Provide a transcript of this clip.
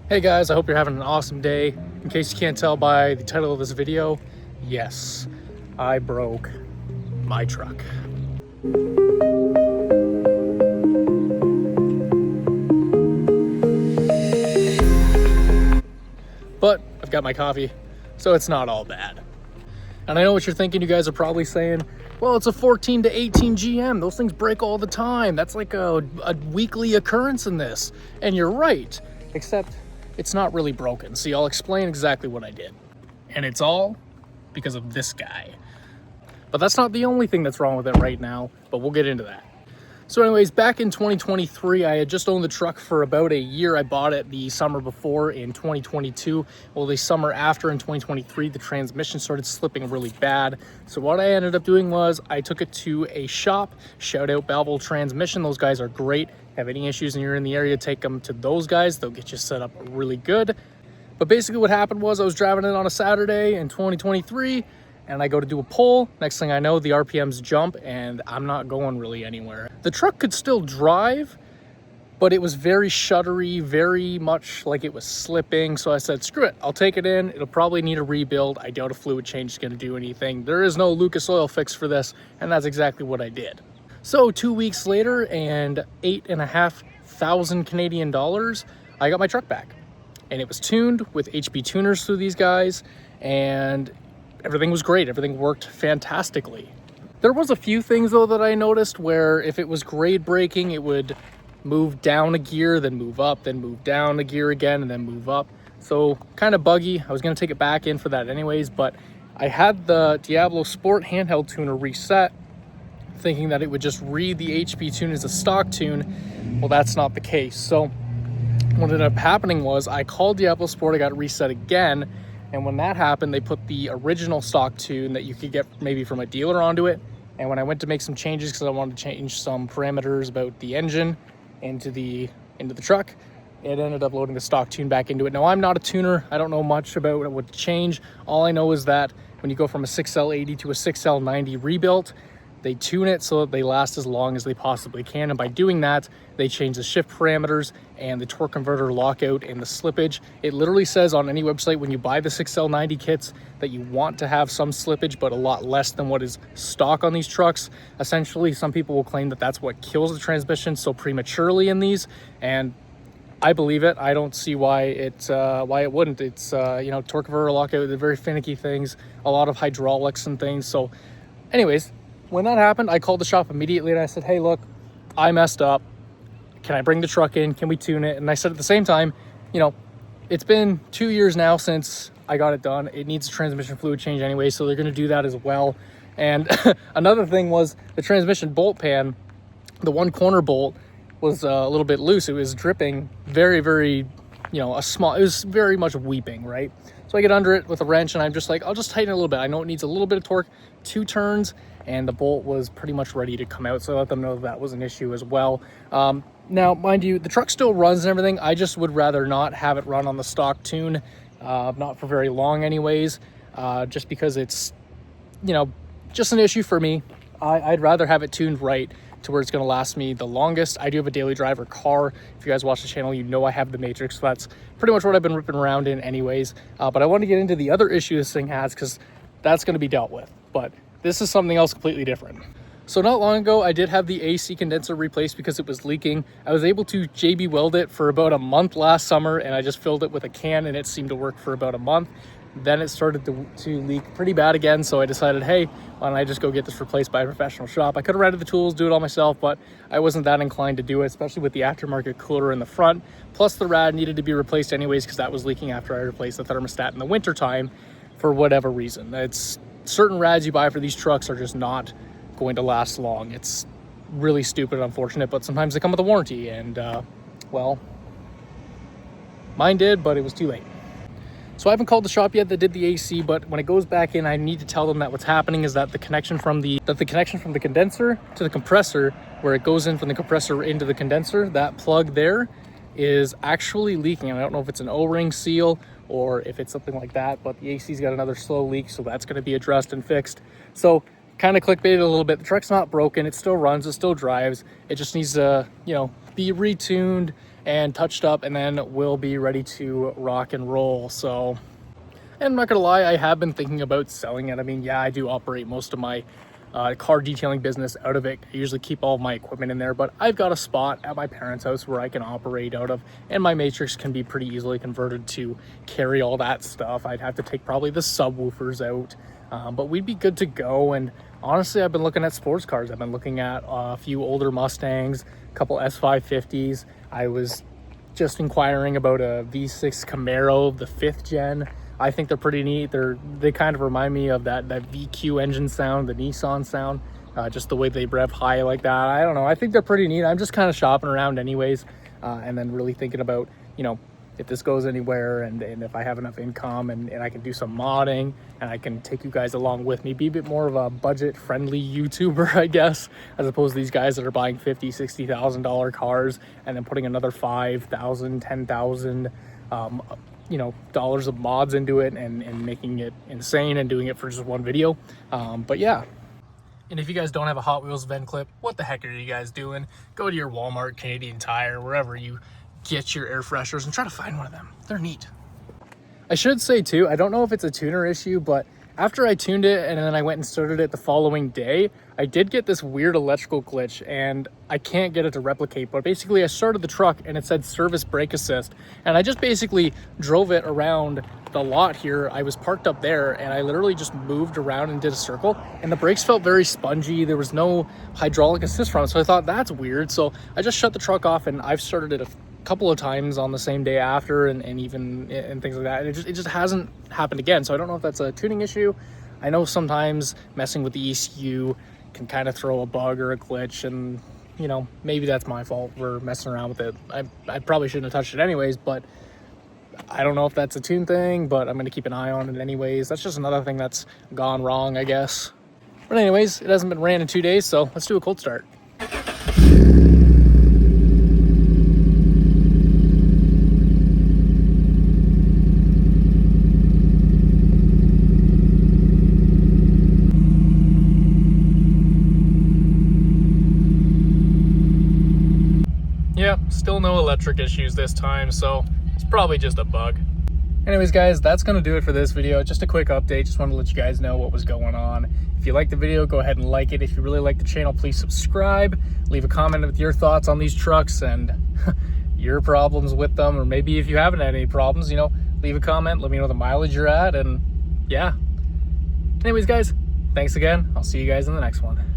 Hey guys, I hope you're having an awesome day. In case you can't tell by the title of this video, yes, I broke my truck. But I've got my coffee, so it's not all bad. And I know what you're thinking. You guys are probably saying, well, it's a 14 to 18 GM. Those things break all the time. That's like a weekly occurrence in this. And you're right, except it's not really broken. See, I'll explain exactly what I did. And it's all because of this guy. But that's not the only thing that's wrong with it right now, but we'll get into that. So anyways, back in 2023, I had just owned the truck for about a year. I bought it the summer before in 2022. Well, the summer after in 2023, the transmission started slipping really bad. So what I ended up doing was I took it to a shop. Shout out Balvo Transmission. Those guys are great. Have any issues and you're in the area, take them to those guys. They'll get you set up really good. But basically what happened was I was driving it on a Saturday in 2023 and I go to do a pull. Next thing I know, the RPMs jump and I'm not going really anywhere. The truck could still drive, but it was very shuddery, very much like it was slipping. So I said, screw it, I'll take it in. It'll probably need a rebuild. I doubt a fluid change is gonna do anything. There is no Lucas oil fix for this, and that's exactly what I did. So 2 weeks later and 8,500 Canadian dollars, I got my truck back. And it was tuned with HB tuners through these guys, and everything was great. Everything worked fantastically. There was a few things though that I noticed where if it was grade braking, it would move down a gear, then move up, then move down a gear again, and then move up. So kind of buggy. I was gonna take it back in for that anyways, but I had the Diablo Sport handheld tuner reset, thinking that it would just read the HB tune as a stock tune. Well, that's not the case. So what ended up happening was I called Diablo Sport, I got it reset again. And when that happened, they put the original stock tune that you could get maybe from a dealer onto it. And when I went to make some changes, because I wanted to change some parameters about the engine into the truck, it ended up loading the stock tune back into it. Now, I'm not a tuner. I don't know much about what to change. All I know is that when you go from a 6L80 to a 6L90 rebuilt, they tune it so that they last as long as they possibly can. And by doing that, they change the shift parameters and the torque converter lockout and the slippage. It literally says on any website when you buy the 6L90 kits that you want to have some slippage, but a lot less than what is stock on these trucks. Essentially, some people will claim that that's what kills the transmission so prematurely in these. And I believe it. I don't see why it wouldn't. It's, torque converter lockout, they're very finicky things, a lot of hydraulics and things. So anyways, when that happened, I called the shop immediately and I said, hey, look, I messed up. Can I bring the truck in? Can we tune it? And I said at the same time, it's been 2 years now since I got it done. It needs a transmission fluid change anyway, so they're going to do that as well. And another thing was the transmission bolt pan, the one corner bolt was a little bit loose. It was dripping very, very, it was very much weeping, right? So I get under it with a wrench and I'm just like, I'll just tighten it a little bit. I know it needs a little bit of torque, 2 turns, and the bolt was pretty much ready to come out. So I let them know that was an issue as well. Now, mind you, the truck still runs and everything. I just would rather not have it run on the stock tune, not for very long anyways, just because it's, just an issue for me. I'd rather have it tuned right to where it's going to last me the longest. I do have a daily driver car. If you guys watch the channel, you know I have the Matrix. So that's pretty much what I've been ripping around in anyways. But I want to get into the other issue this thing has because that's going to be dealt with. But this is something else completely different. So not long ago, I did have the AC condenser replaced because it was leaking. I was able to JB weld it for about a month last summer, and I just filled it with a can and it seemed to work for about a month. Then it started to leak pretty bad again, so I decided, hey, why don't I just go get this replaced by a professional shop? I could have rented the tools, do it all myself, but I wasn't that inclined to do it, especially with the aftermarket cooler in the front. Plus the rad needed to be replaced anyways because that was leaking after I replaced the thermostat in the wintertime for whatever reason. It's certain rads you buy for these trucks are just not going to last long. It's really stupid and unfortunate, but sometimes they come with a warranty, and well, mine did, but it was too late. So I haven't called the shop yet that did the AC, but when it goes back in, I need to tell them that what's happening is that the connection from the condenser to the compressor, where it goes in from the compressor into the condenser, that plug there is actually leaking. And I don't know if it's an O-ring seal or if it's something like that, but the AC's got another slow leak, so that's going to be addressed and fixed. So kind of clickbaited a little bit. The truck's not broken. It still runs. It still drives. It just needs to, be retuned and touched up, and then we'll be ready to rock and roll. So, and I'm not gonna lie, I have been thinking about selling it. I mean, yeah, I do operate most of my car detailing business out of it. I usually keep all of my equipment in there, but I've got a spot at my parents' house where I can operate out of, and my matrix can be pretty easily converted to carry all that stuff. I'd have to take probably the subwoofers out, but we'd be good to go. And honestly, I've been looking at sports cars. I've been looking at a few older Mustangs, a couple S550s. I was just inquiring about a V6 Camaro, the 5th gen. I think they're pretty neat. They kind of remind me of that VQ engine sound, the Nissan sound, just the way they rev high like that. I don't know. I think they're pretty neat. I'm just kind of shopping around anyways, and then really thinking about, you know, if this goes anywhere, and if I have enough income and I can do some modding, and I can take you guys along with me, be a bit more of a budget-friendly YouTuber, I guess, as opposed to these guys that are buying $50,000, $60,000 cars and then putting another $5,000, $10,000 you know, dollars of mods into it and making it insane and doing it for just one video. But yeah. And if you guys don't have a Hot Wheels vent clip, what the heck are you guys doing? Go to your Walmart, Canadian Tire, wherever you get your air fresheners, and try to find one of them. They're neat. I should say too, I don't know if it's a tuner issue, but after I tuned it and then I went and started it the following day, I did get this weird electrical glitch, and I can't get it to replicate. But basically I started the truck and it said service brake assist, and I just basically drove it around the lot here. I was parked up there and I literally just moved around and did a circle, and the brakes felt very spongy. There was no hydraulic assist from it, so I thought that's weird. So I just shut the truck off, and I've started it a couple of times on the same day after, and things like that, and it just hasn't happened again. So I don't know if that's a tuning issue. I know sometimes messing with the ECU can kind of throw a bug or a glitch, and you know, maybe that's my fault for messing around with it. I probably shouldn't have touched it anyways, but I don't know if that's a tune thing, but I'm going to keep an eye on it anyways. That's just another thing that's gone wrong, I guess. But anyways, it hasn't been ran in 2 days, so let's do a cold start. Yeah, still no electric issues this time, so it's probably just a bug. Anyways, guys, that's going to do it for this video. Just a quick update. Just wanted to let you guys know what was going on. If you liked the video, go ahead and like it. If you really like the channel, please subscribe. Leave a comment with your thoughts on these trucks and your problems with them. Or maybe if you haven't had any problems, you know, leave a comment. Let me know the mileage you're at. And yeah. Anyways, guys, thanks again. I'll see you guys in the next one.